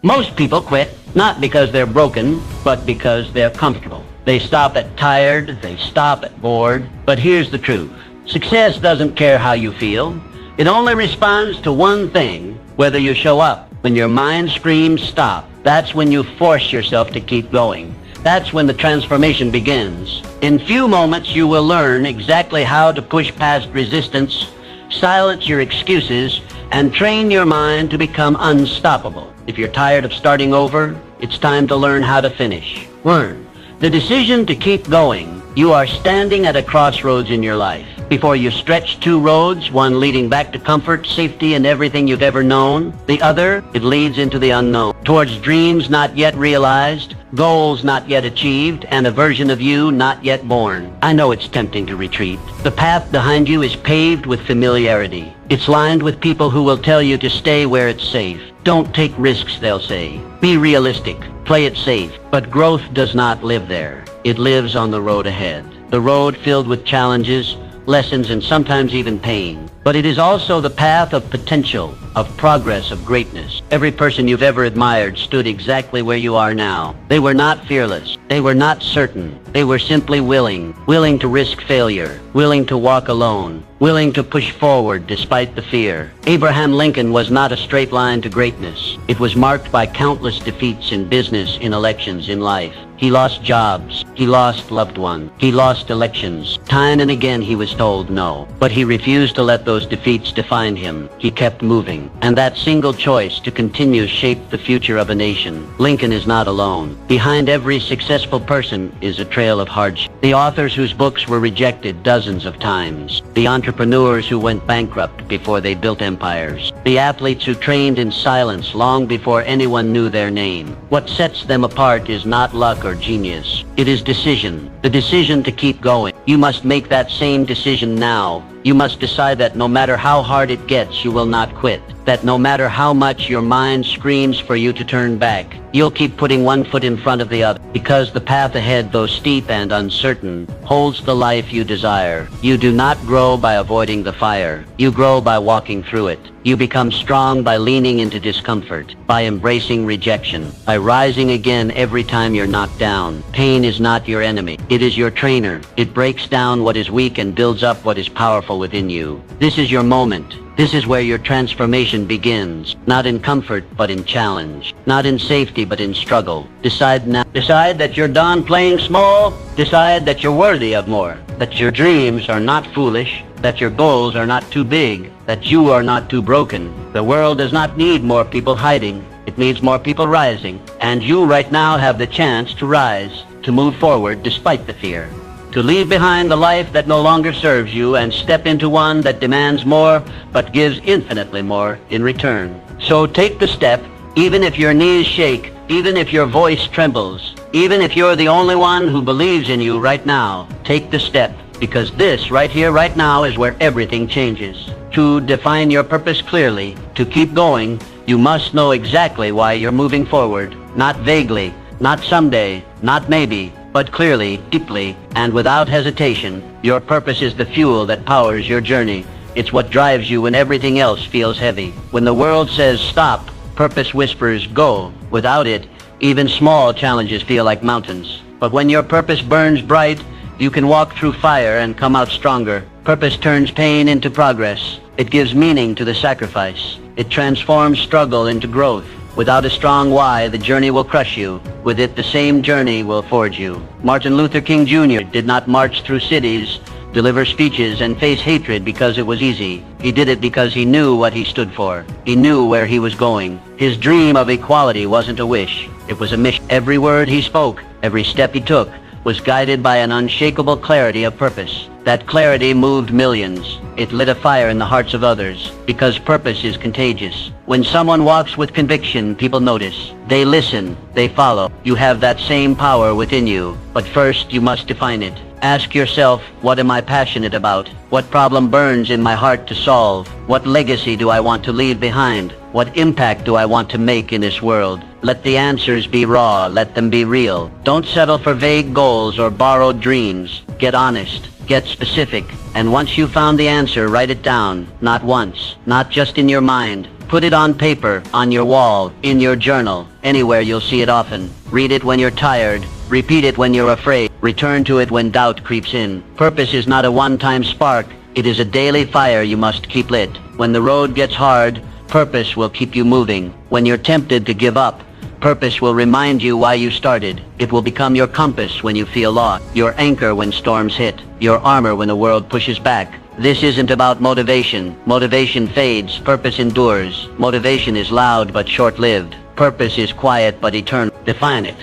Most people quit not because they're broken, but because they're comfortable. They stop at tired, they stop at bored. But here's the truth. Success doesn't care how you feel. It only responds to one thing, whether you show up. When your mind screams stop, that's when you force yourself to keep going. That's when the transformation begins. In few moments you will learn exactly how to push past resistance, silence your excuses, and train your mind to become unstoppable. If you're tired of starting over, it's time to learn how to finish. Learn. The decision to keep going. You are standing at a crossroads in your life. Before you stretch two roads, one leading back to comfort, safety, and everything you've ever known. The other, it leads into the unknown. Towards dreams not yet realized, goals not yet achieved, and a version of you not yet born. I know it's tempting to retreat. The path behind you is paved with familiarity. It's lined with people who will tell you to stay where it's safe. Don't take risks, they'll say. Be realistic. Play it safe. But growth does not live there. It lives on the road ahead. The road filled with challenges, lessons, and sometimes even pain. But it is also the path of potential, of progress, of greatness. Every person you've ever admired stood exactly where you are now. They were not fearless. They were not certain. They were simply willing to risk failure, willing to walk alone, willing to push forward despite the fear. Abraham Lincoln was not a straight line to greatness. It was marked by countless defeats in business, in elections, in life. He lost jobs. He lost loved ones. He lost elections. Time and again he was told no. But he refused to let those defeats define him. He kept moving. And that single choice to continue shaped the future of a nation. Lincoln is not alone. Behind every successful person is a trail of hardship. The authors whose books were rejected dozens of times. The entrepreneurs who went bankrupt before they built empires. The athletes who trained in silence long before anyone knew their name. What sets them apart is not luck or genius. It is decision. The decision to keep going. You must make that same decision now. You must decide that no matter how hard it gets, you will not quit. That no matter how much your mind screams for you to turn back, you'll keep putting one foot in front of the other. Because the path ahead, though steep and uncertain, holds the life you desire. You do not grow by avoiding the fire. You grow by walking through it. You become strong by leaning into discomfort, by embracing rejection, by rising again every time you're knocked down. Pain is not your enemy. It is your trainer. It breaks down what is weak and builds up what is powerful within you. This is your moment. This is where your transformation begins. Not in comfort, but in challenge. Not in safety, but in struggle. Decide now. Decide that you're done playing small. Decide that you're worthy of more. That your dreams are not foolish. That your goals are not too big. That you are not too broken. The world does not need more people hiding. It needs more people rising. And you right now have the chance to rise, to move forward despite the fear. To leave behind the life that no longer serves you and step into one that demands more but gives infinitely more in return. So take the step, even if your knees shake, even if your voice trembles, even if you're the only one who believes in you right now. Take the step, because this right here, right now is where everything changes. To define your purpose clearly, to keep going, you must know exactly why you're moving forward. Not vaguely, not someday, not maybe, but clearly, deeply, and without hesitation. Your purpose is the fuel that powers your journey. It's what drives you when everything else feels heavy. When the world says stop, purpose whispers go. Without it, even small challenges feel like mountains. But when your purpose burns bright, you can walk through fire and come out stronger. Purpose turns pain into progress. It gives meaning to the sacrifice. It transforms struggle into growth. Without a strong why, the journey will crush you. With it, the same journey will forge you. Martin Luther King Jr. did not march through cities, deliver speeches, and face hatred because it was easy. He did it because he knew what he stood for. He knew where he was going. His dream of equality wasn't a wish. It was a mission. Every word he spoke, every step he took, was guided by an unshakable clarity of purpose. That clarity moved millions. It lit a fire in the hearts of others, because purpose is contagious. When someone walks with conviction, people notice. They listen. They follow. You have that same power within you, but first you must define it. Ask yourself, what am I passionate about? What problem burns in my heart to solve? What legacy do I want to leave behind? What impact do I want to make in this world? Let the answers be raw. Let them be real. Don't settle for vague goals or borrowed dreams. Get honest. Get specific. And once you've found the answer, write it down. Not once. Not just in your mind. Put it on paper, on your wall, in your journal, anywhere you'll see it often. Read it when you're tired. Repeat it when you're afraid. Return to it when doubt creeps in. Purpose is not a one-time spark. It is a daily fire you must keep lit. When the road gets hard, purpose will keep you moving. When you're tempted to give up, purpose will remind you why you started. It will become your compass when you feel lost, your anchor when storms hit, your armor when the world pushes back. This isn't about motivation. Motivation fades, purpose endures. Motivation is loud but short-lived. Purpose is quiet but eternal. Define it.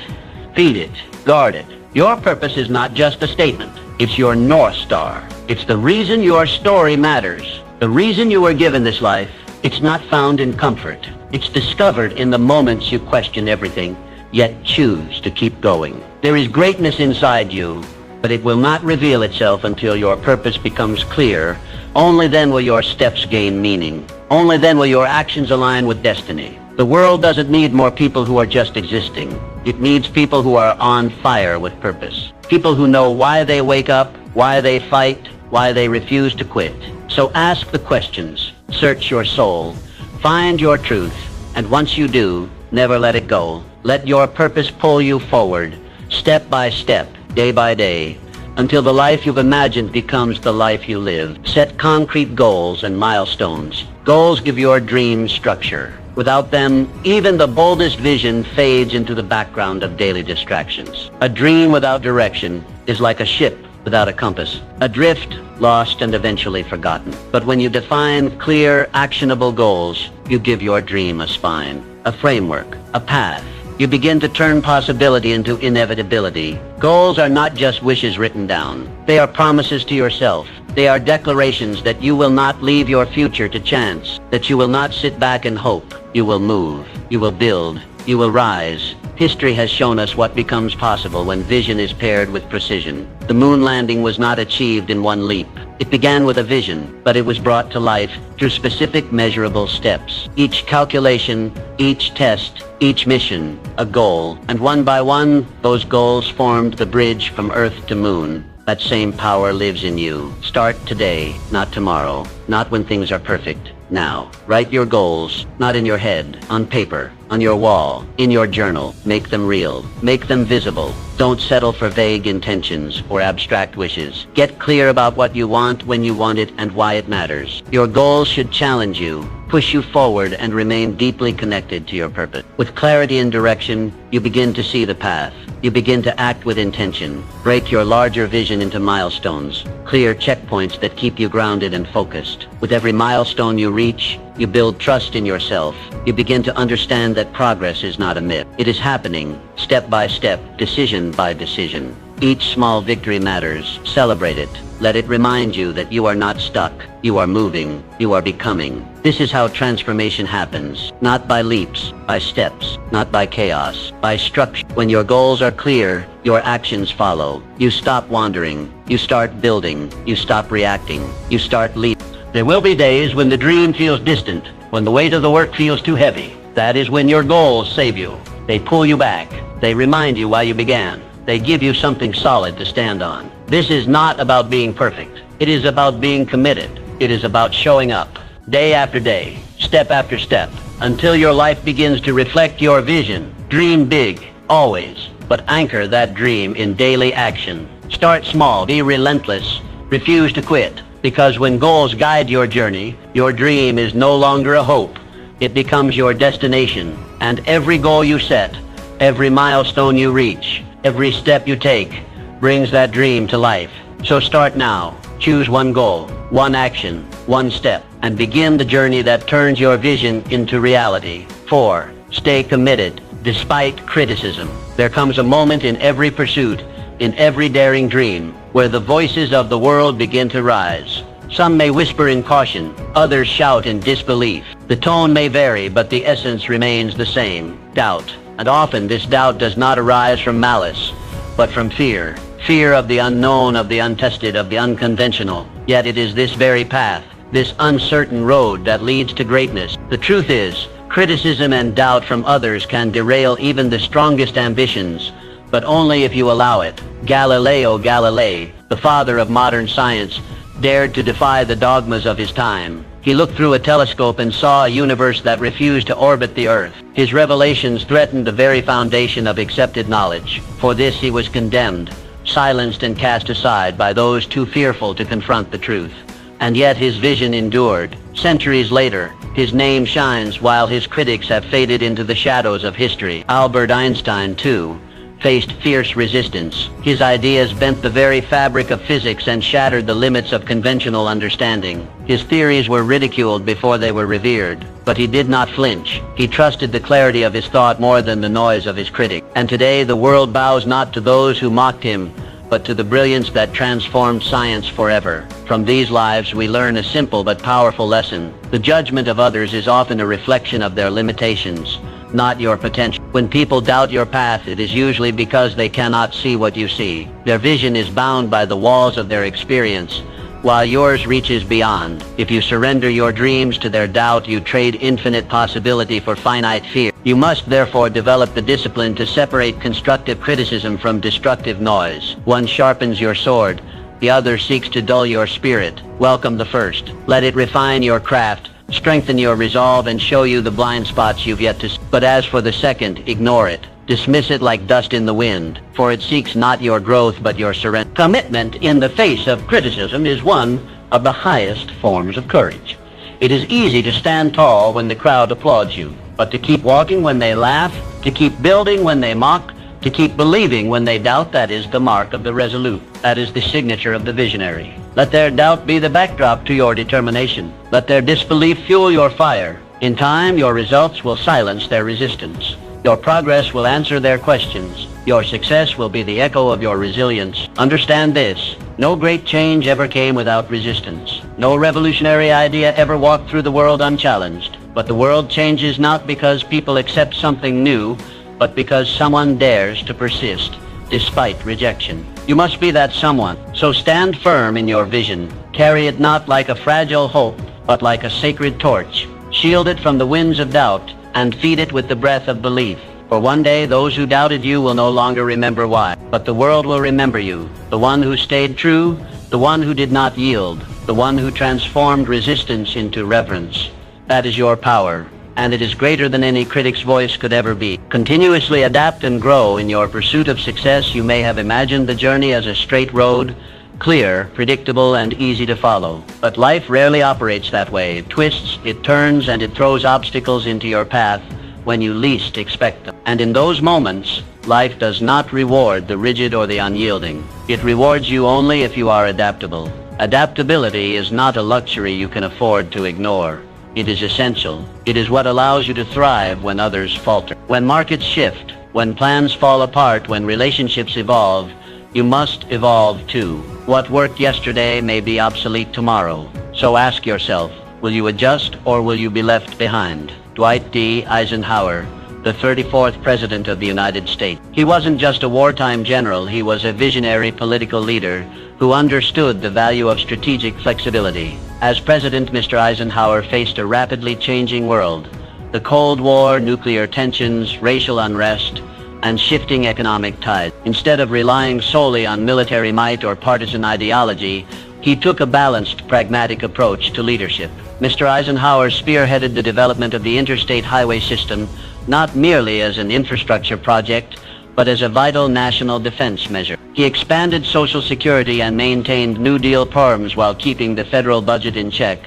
Feed it. Guard it. Your purpose is not just a statement. It's your North Star. It's the reason your story matters. The reason you were given this life. It's not found in comfort. It's discovered in the moments you question everything, yet choose to keep going. There is greatness inside you, but it will not reveal itself until your purpose becomes clear. Only then will your steps gain meaning. Only then will your actions align with destiny. The world doesn't need more people who are just existing. It needs people who are on fire with purpose. People who know why they wake up, why they fight, why they refuse to quit. So ask the questions. Search your soul. Find your truth. And once you do, never let it go. Let your purpose pull you forward, step by step, day by day, until the life you've imagined becomes the life you live. Set concrete goals and milestones. Goals give your dreams structure. Without them, even the boldest vision fades into the background of daily distractions. A dream without direction is like a ship without a compass, adrift, lost, and eventually forgotten. But when you define clear, actionable goals, you give your dream a spine, a framework, a path. You begin to turn possibility into inevitability. Goals are not just wishes written down. They are promises to yourself. They are declarations that you will not leave your future to chance, that you will not sit back and hope. You will move. You will build. You will rise. History has shown us what becomes possible when vision is paired with precision. The moon landing was not achieved in one leap. It began with a vision, but it was brought to life through specific measurable steps. Each calculation, each test, each mission, a goal. And one by one, those goals formed the bridge from Earth to Moon. That same power lives in you. Start today, not tomorrow, not when things are perfect. Now, write your goals, not in your head, on paper, on your wall, in your journal. Make them real. Make them visible. Don't settle for vague intentions or abstract wishes. Get clear about what you want, when you want it, and why it matters. Your goals should challenge you, push you forward, and remain deeply connected to your purpose. With clarity and direction, you begin to see the path. You begin to act with intention. Break your larger vision into milestones, clear checkpoints that keep you grounded and focused. With every milestone you reach, you build trust in yourself. You begin to understand that progress is not a myth. It is happening, step by step, decision by decision. Each small victory matters. Celebrate it. Let it remind you that you are not stuck. You are moving. You are becoming. This is how transformation happens. Not by leaps, by steps. Not by chaos, by structure. When your goals are clear, your actions follow. You stop wandering. You start building. You stop reacting. You start leaping. There will be days when the dream feels distant, when the weight of the work feels too heavy. That is when your goals save you. They pull you back. They remind you why you began. They give you something solid to stand on. This is not about being perfect. It is about being committed. It is about showing up, day after day, step after step, until your life begins to reflect your vision. Dream big, always, but anchor that dream in daily action. Start small, be relentless, refuse to quit. Because when goals guide your journey, your dream is no longer a hope. It becomes your destination. And every goal you set, every milestone you reach, every step you take, brings that dream to life. So start now. Choose one goal, one action, one step, and begin the journey that turns your vision into reality. 4. Stay committed, despite criticism. There comes a moment in every pursuit, in every daring dream, where the voices of the world begin to rise. Some may whisper in caution, others shout in disbelief. The tone may vary, but the essence remains the same, doubt. And often this doubt does not arise from malice, but from fear. Fear of the unknown, of the untested, of the unconventional. Yet it is this very path, this uncertain road that leads to greatness. The truth is, criticism and doubt from others can derail even the strongest ambitions, but only if you allow it. Galilei, the father of modern science, dared to defy the dogmas of his time. He looked through a telescope and saw a universe that refused to orbit the Earth. His revelations threatened the very foundation of accepted knowledge. For this he was condemned, silenced and cast aside by those too fearful to confront the truth. And yet his vision endured. Centuries later, his name shines while his critics have faded into the shadows of history. Albert Einstein, too, faced fierce resistance. His ideas bent the very fabric of physics and shattered the limits of conventional understanding. His theories were ridiculed before they were revered, but he did not flinch. He trusted the clarity of his thought more than the noise of his critic. And today the world bows not to those who mocked him, but to the brilliance that transformed science forever. From these lives we learn a simple but powerful lesson. The judgment of others is often a reflection of their limitations, not your potential. When people doubt your path, it is usually because they cannot see what you see. Their vision is bound by the walls of their experience, while yours reaches beyond. If you surrender your dreams to their doubt, you trade infinite possibility for finite fear. You must therefore develop the discipline to separate constructive criticism from destructive noise. One sharpens your sword, the other seeks to dull your spirit. Welcome the first. Let it refine your craft, strengthen your resolve, and show you the blind spots you've yet to see. But as for the second, ignore it. Dismiss it like dust in the wind, for it seeks not your growth but your surrender. Commitment in the face of criticism is one of the highest forms of courage. It is easy to stand tall when the crowd applauds you, but to keep walking when they laugh, to keep building when they mock, to keep believing when they doubt, that is the mark of the resolute. That is the signature of the visionary. Let their doubt be the backdrop to your determination. Let their disbelief fuel your fire. In time, your results will silence their resistance. Your progress will answer their questions. Your success will be the echo of your resilience. Understand this: no great change ever came without resistance. No revolutionary idea ever walked through the world unchallenged. But the world changes not because people accept something new, but because someone dares to persist, despite rejection. You must be that someone. So stand firm in your vision. Carry it not like a fragile hope, but like a sacred torch. Shield it from the winds of doubt, and feed it with the breath of belief. For one day those who doubted you will no longer remember why, but the world will remember you, the one who stayed true, the one who did not yield, the one who transformed resistance into reverence. That is your power, and it is greater than any critic's voice could ever be. Continuously adapt and grow in your pursuit of success. You may have imagined the journey as a straight road, clear, predictable, and easy to follow. But life rarely operates that way. It twists, it turns, and it throws obstacles into your path when you least expect them. And in those moments, life does not reward the rigid or the unyielding. It rewards you only if you are adaptable. Adaptability is not a luxury you can afford to ignore. It is essential. It is what allows you to thrive when others falter. When markets shift, when plans fall apart, when relationships evolve, you must evolve too. What worked yesterday may be obsolete tomorrow. So ask yourself, will you adjust or will you be left behind? Dwight D. Eisenhower, the 34th President of the United States. He wasn't just a wartime general, he was a visionary political leader who understood the value of strategic flexibility. As president, Mr. Eisenhower faced a rapidly changing world. The Cold War, nuclear tensions, racial unrest, and shifting economic tides. Instead of relying solely on military might or partisan ideology, he took a balanced, pragmatic approach to leadership. Mr. Eisenhower spearheaded the development of the interstate highway system, not merely as an infrastructure project, but as a vital national defense measure. He expanded Social Security and maintained New Deal programs while keeping the federal budget in check,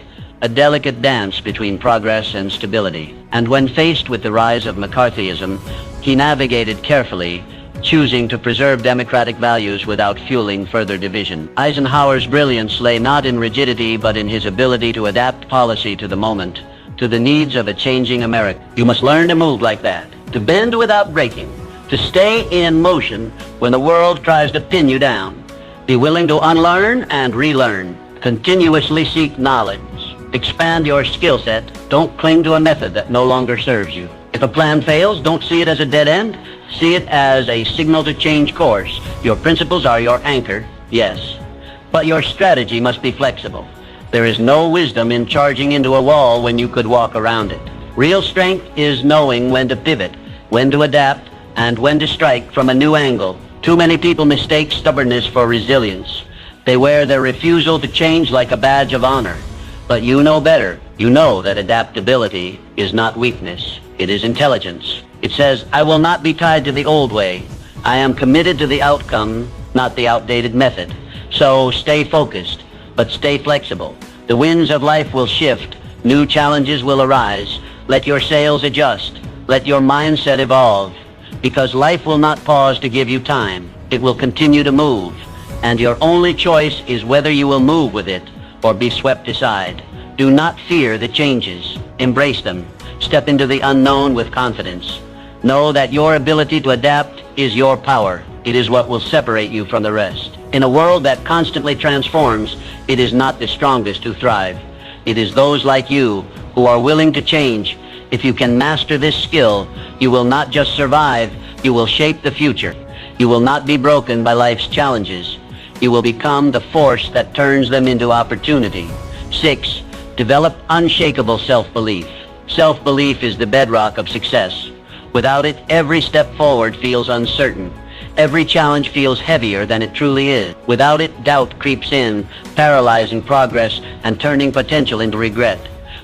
a delicate dance between progress and stability. And when faced with the rise of McCarthyism, he navigated carefully, choosing to preserve democratic values without fueling further division. Eisenhower's brilliance lay not in rigidity, but in his ability to adapt policy to the moment, to the needs of a changing America. You must learn to move like that, to bend without breaking, to stay in motion when the world tries to pin you down. Be willing to unlearn and relearn. Continuously seek knowledge. Expand your skill set. Don't cling to a method that no longer serves you. If a plan fails, don't see it as a dead end. See it as a signal to change course. Your principles are your anchor, yes, but your strategy must be flexible. There is no wisdom in charging into a wall when you could walk around it. Real strength is knowing when to pivot, when to adapt, and when to strike from a new angle. Too many people mistake stubbornness for resilience. They wear their refusal to change like a badge of honor. But you know better. You know that adaptability is not weakness, it is intelligence. It says, I will not be tied to the old way. I am committed to the outcome, not the outdated method. So stay focused, but stay flexible. The winds of life will shift. New challenges will arise. Let your sails adjust. Let your mindset evolve. Because life will not pause to give you time. It will continue to move. And your only choice is whether you will move with it or be swept aside. Do not fear the changes. Embrace them. Step into the unknown with confidence. Know that your ability to adapt is your power. It is what will separate you from the rest. In a world that constantly transforms, it is not the strongest who thrive. It is those like you who are willing to change. If you can master this skill, you will not just survive, you will shape the future. You will not be broken by life's challenges. You will become the force that turns them into opportunity. 6. Develop unshakable self-belief. Self-belief is the bedrock of success. Without it, every step forward feels uncertain. Every challenge feels heavier than it truly is. Without it, doubt creeps in, paralyzing progress and turning potential into regret.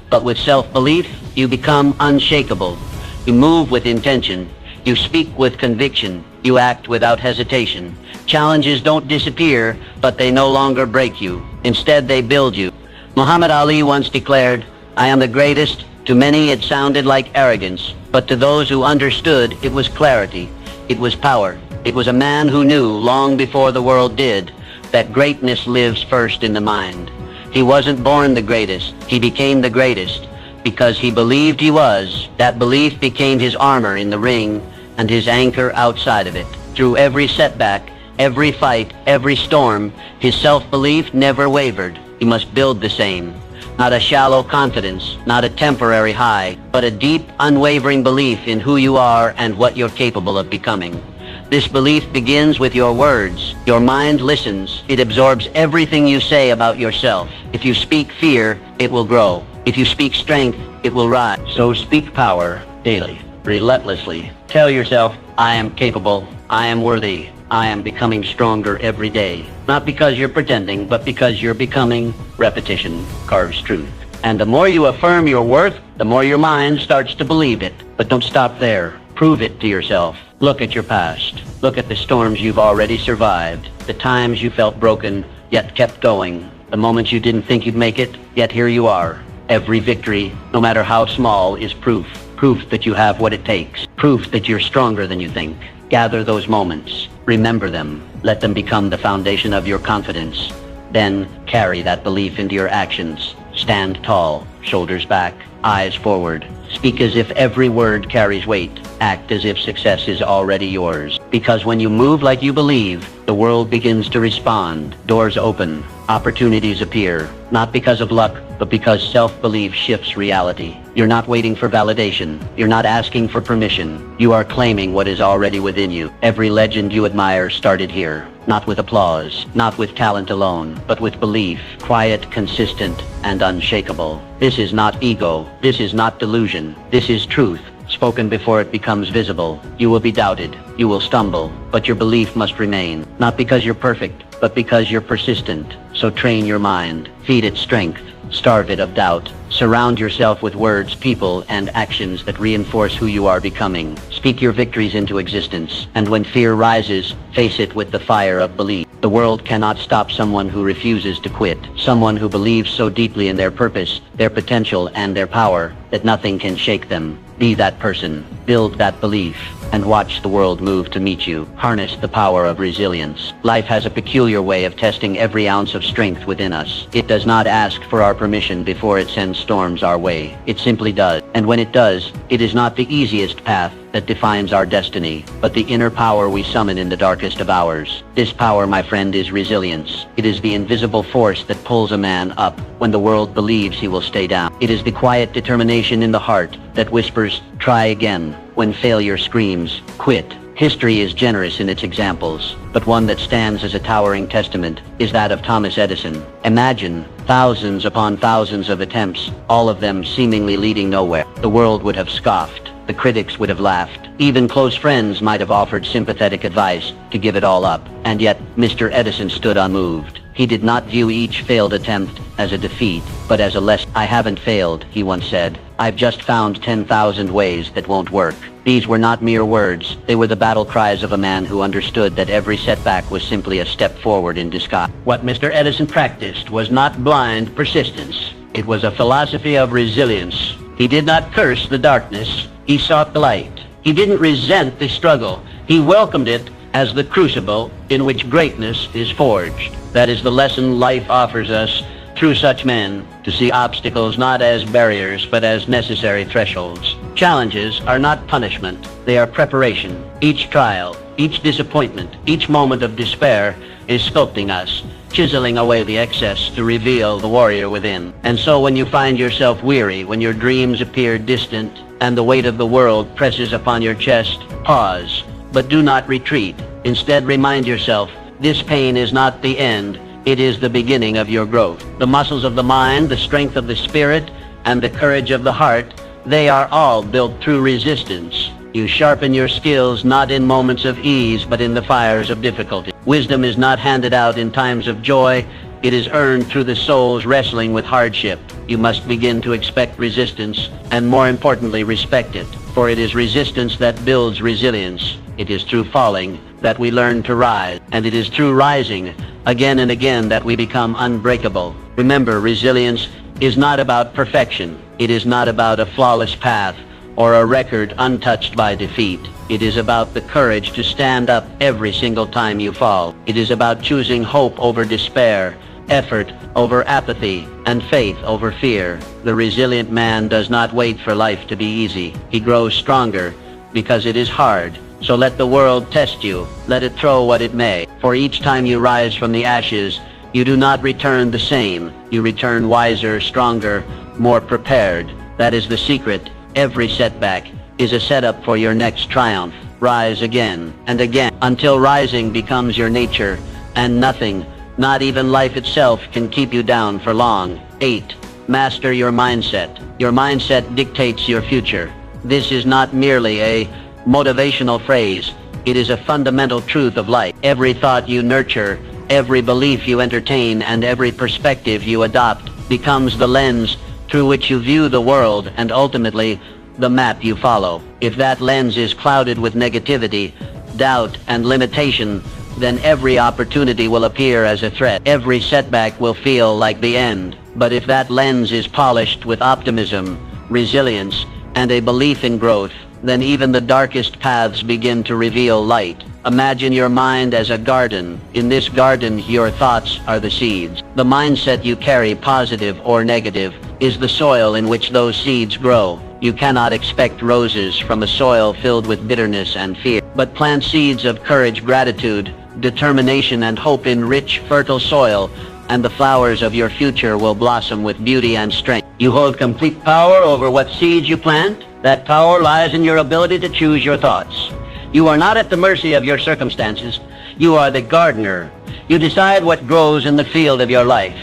But with self-belief, you become unshakable. You move with intention. You speak with conviction. You act without hesitation. Challenges don't disappear, but they no longer break you. Instead, they build you. Muhammad Ali once declared, I am the greatest. To many it sounded like arrogance, but to those who understood, it was clarity. It was power. It was a man who knew, long before the world did, that greatness lives first in the mind. He wasn't born the greatest. He became the greatest because he believed he was. That belief became his armor in the ring and his anchor outside of it. Through every setback, every fight, every storm, his self-belief never wavered. You must build the same. Not a shallow confidence, not a temporary high, but a deep, unwavering belief in who you are and what you're capable of becoming. This belief begins with your words. Your mind listens. It absorbs everything you say about yourself. If you speak fear, it will grow. If you speak strength, it will rise. So speak power daily, relentlessly. Tell yourself, I am capable. I am worthy. I am becoming stronger every day. Not because you're pretending, but because you're becoming. Repetition carves truth. And the more you affirm your worth, the more your mind starts to believe it. But don't stop there. Prove it to yourself. Look at your past. Look at the storms you've already survived. The times you felt broken, yet kept going. The moments you didn't think you'd make it, yet here you are. Every victory, no matter how small, is proof. Proof that you have what it takes. Proof that you're stronger than you think. Gather those moments. Remember them. Let them become the foundation of your confidence. Then carry that belief into your actions. Stand tall, shoulders back, eyes forward. Speak as if every word carries weight. Act as if success is already yours. Because when you move like you believe, the world begins to respond. Doors open. Opportunities appear. Not because of luck, but because self-belief shifts reality. You're not waiting for validation. You're not asking for permission. You are claiming what is already within you. Every legend you admire started here. Not with applause, not with talent alone, but with belief. Quiet, consistent, and unshakable. This is not ego. This is not delusion. This is truth. Spoken before it becomes visible. You will be doubted. You will stumble. But your belief must remain. Not because you're perfect, but because you're persistent. So train your mind. Feed it strength. Starve it of doubt. Surround yourself with words, people, and actions that reinforce who you are becoming. Speak your victories into existence. And when fear rises, face it with the fire of belief. The world cannot stop someone who refuses to quit. Someone who believes so deeply in their purpose, their potential, and their power that nothing can shake them. Be that person. Build that belief. And watch the world move to meet you. Harness the power of resilience. Life has a peculiar way of testing every ounce of strength within us. It does not ask for our permission before it sends storms our way. It simply does. And when it does, it is not the easiest path that defines our destiny, but the inner power we summon in the darkest of hours. This power, my friend, is resilience. It is the invisible force that pulls a man up when the world believes he will stay down. It is the quiet determination in the heart that whispers, try again, when failure screams, quit. History is generous in its examples, but one that stands as a towering testament is that of Thomas Edison. Imagine thousands upon thousands of attempts, all of them seemingly leading nowhere. The world would have scoffed. The critics would have laughed. Even close friends might have offered sympathetic advice to give it all up. And yet, Mr. Edison stood unmoved. He did not view each failed attempt as a defeat, but as a lesson. "I haven't failed," he once said. "I've just found 10,000 ways that won't work." These were not mere words. They were the battle cries of a man who understood that every setback was simply a step forward in disguise. What Mr. Edison practiced was not blind persistence. It was a philosophy of resilience. He did not curse the darkness. He sought the light. He didn't resent the struggle. He welcomed it as the crucible in which greatness is forged. That is the lesson life offers us through such men, to see obstacles not as barriers but as necessary thresholds. Challenges are not punishment, they are preparation. Each trial, each disappointment, each moment of despair is sculpting us, chiseling away the excess to reveal the warrior within. And so when you find yourself weary, when your dreams appear distant, and the weight of the world presses upon your chest, pause, but do not retreat. Instead, remind yourself, this pain is not the end, it is the beginning of your growth. The muscles of the mind, the strength of the spirit, and the courage of the heart, they are all built through resistance. You sharpen your skills not in moments of ease, but in the fires of difficulty. Wisdom is not handed out in times of joy, it is earned through the soul's wrestling with hardship. You must begin to expect resistance, and more importantly, respect it. For it is resistance that builds resilience. It is through falling that we learn to rise, and it is through rising again and again that we become unbreakable. Remember, resilience is not about perfection. It is not about a flawless path or a record untouched by defeat. It is about the courage to stand up every single time you fall. It is about choosing hope over despair, effort over apathy, and faith over fear. The resilient man does not wait for life to be easy. He grows stronger because it is hard. So let the world test you. Let it throw what it may. For each time you rise from the ashes, you do not return the same. You return wiser, stronger, more prepared. That is the secret. Every setback is a setup for your next triumph. Rise again and again until rising becomes your nature, and nothing, not even life itself, can keep you down for long. 8. Master your mindset. Your mindset dictates your future. This is not merely a motivational phrase. It is a fundamental truth of life. Every thought you nurture, every belief you entertain, and every perspective you adopt becomes the lens through which you view the world, and ultimately the map you follow. If that lens is clouded with negativity, doubt, and limitation, then every opportunity will appear as a threat. Every setback will feel like the end. But if that lens is polished with optimism, resilience, and a belief in growth, then even the darkest paths begin to reveal light. Imagine your mind as a garden. In this garden, your thoughts are the seeds. The mindset you carry, positive or negative, is the soil in which those seeds grow. You cannot expect roses from a soil filled with bitterness and fear, but plant seeds of courage, gratitude, determination, and hope in rich, fertile soil, and the flowers of your future will blossom with beauty and strength. You hold complete power over what seeds you plant. That power lies in your ability to choose your thoughts. You are not at the mercy of your circumstances. You are the gardener. You decide what grows in the field of your life.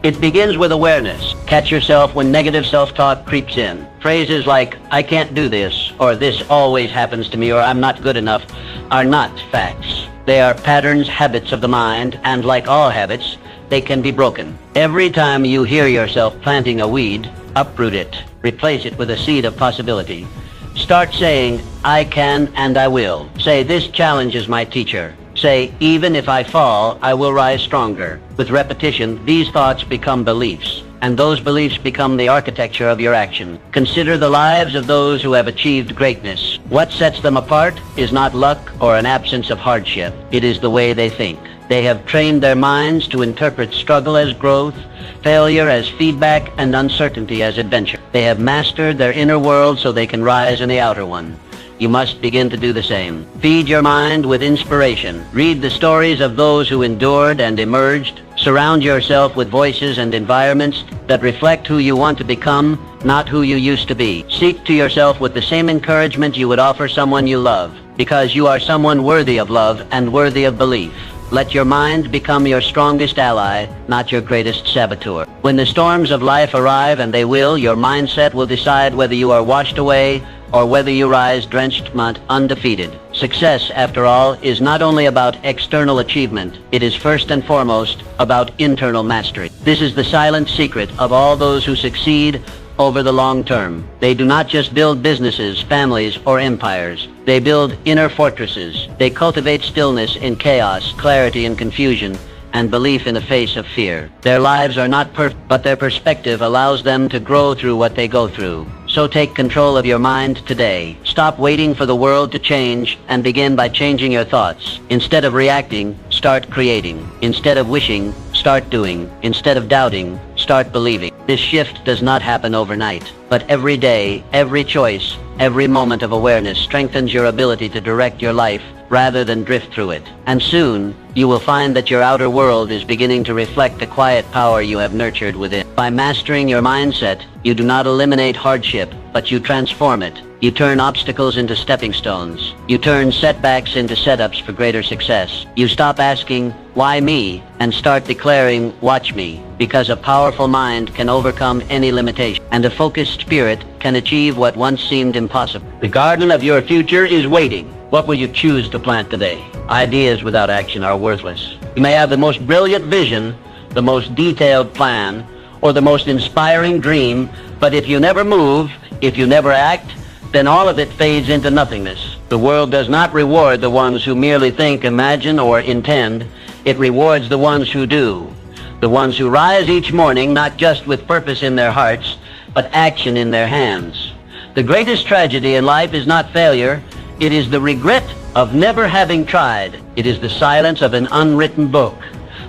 It begins with awareness. Catch yourself when negative self-talk creeps in. Phrases like, "I can't do this," or "this always happens to me," or "I'm not good enough," are not facts. They are patterns, habits of the mind, and like all habits, they can be broken. Every time you hear yourself planting a weed, uproot it. Replace it with a seed of possibility. Start saying, "I can and I will." Say, "This challenge is my teacher." Say, "Even if I fall, I will rise stronger." With repetition, these thoughts become beliefs, and those beliefs become the architecture of your action. Consider the lives of those who have achieved greatness. What sets them apart is not luck or an absence of hardship. It is the way they think. They have trained their minds to interpret struggle as growth, failure as feedback, and uncertainty as adventure. They have mastered their inner world so they can rise in the outer one. You must begin to do the same. Feed your mind with inspiration. Read the stories of those who endured and emerged. Surround yourself with voices and environments that reflect who you want to become, not who you used to be. Seek to yourself with the same encouragement you would offer someone you love, because you are someone worthy of love and worthy of belief. Let your mind become your strongest ally, not your greatest saboteur. When the storms of life arrive, and they will, your mindset will decide whether you are washed away or whether you rise drenched undefeated. Success, after all, is not only about external achievement, it is first and foremost about internal mastery. This is the silent secret of all those who succeed over the long term. They do not just build businesses, families, or empires. They build inner fortresses. They cultivate stillness in chaos, clarity in confusion, and belief in the face of fear. Their lives are not perfect, but their perspective allows them to grow through what they go through. So take control of your mind today. Stop waiting for the world to change and begin by changing your thoughts. Instead of reacting, start creating. Instead of wishing, start doing. Instead of doubting, start believing. This shift does not happen overnight, but every day, every choice, every moment of awareness strengthens your ability to direct your life rather than drift through it. And soon, you will find that your outer world is beginning to reflect the quiet power you have nurtured within. By mastering your mindset, you do not eliminate hardship, but you transform it. You turn obstacles into stepping stones. You turn setbacks into setups for greater success. You stop asking, why me? And start declaring, watch me. Because a powerful mind can overcome any limitation, and a focused spirit can achieve what once seemed impossible. The garden of your future is waiting. What will you choose to plant today? Ideas without action are worthless. You may have the most brilliant vision, the most detailed plan, or the most inspiring dream, but if you never move, if you never act, then all of it fades into nothingness. The world does not reward the ones who merely think, imagine, or intend. It rewards the ones who do. The ones who rise each morning not just with purpose in their hearts, but action in their hands. The greatest tragedy in life is not failure. It is the regret of never having tried. It is the silence of an unwritten book,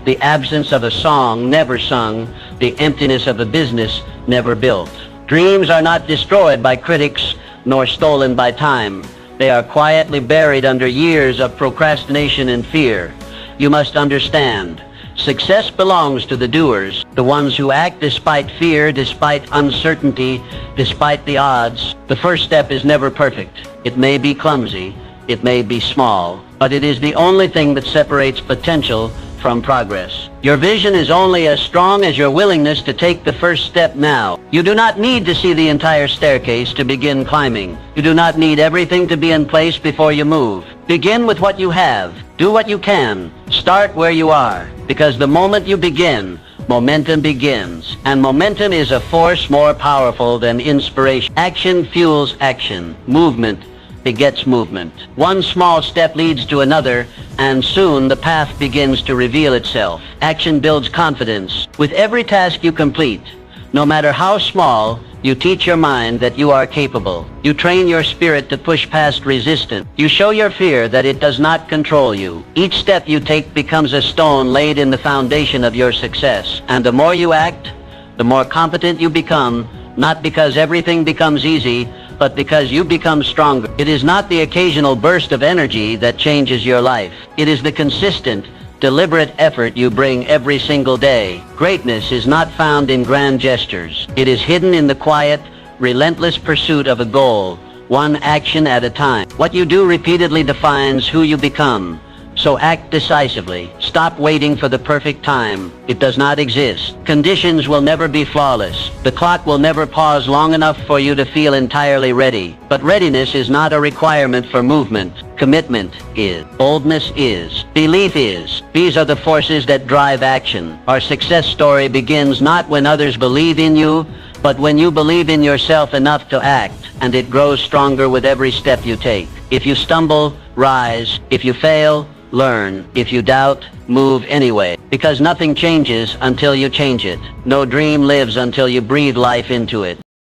the absence of a song never sung, the emptiness of a business never built. Dreams are not destroyed by critics, nor stolen by time. They are quietly buried under years of procrastination and fear. You must understand, success belongs to the doers, the ones who act despite fear, despite uncertainty, despite the odds. The first step is never perfect. It may be clumsy, it may be small, but it is the only thing that separates potential from progress. Your vision is only as strong as your willingness to take the first step now. You do not need to see the entire staircase to begin climbing. You do not need everything to be in place before you move. Begin with what you have. Do what you can. Start where you are. Because the moment you begin, momentum begins. And momentum is a force more powerful than inspiration. Action fuels action. Movement begets movement. One small step leads to another, and soon the path begins to reveal itself. Action builds confidence. With every task you complete, no matter how small, you teach your mind that you are capable. You train your spirit to push past resistance. You show your fear that it does not control you. Each step you take becomes a stone laid in the foundation of your success. And the more you act, the more competent you become, not because everything becomes easy, but because you become stronger. It is not the occasional burst of energy that changes your life. It is the consistent, deliberate effort you bring every single day. Greatness is not found in grand gestures. It is hidden in the quiet, relentless pursuit of a goal, one action at a time. What you do repeatedly defines who you become. So act decisively. Stop waiting for the perfect time. It does not exist. Conditions will never be flawless. The clock will never pause long enough for you to feel entirely ready. But readiness is not a requirement for movement. Commitment is. Boldness is. Belief is. These are the forces that drive action. Our success story begins not when others believe in you, but when you believe in yourself enough to act, and it grows stronger with every step you take. If you stumble, rise. If you fail, learn. If you doubt, move anyway. Because nothing changes until you change it. No dream lives until you breathe life into it.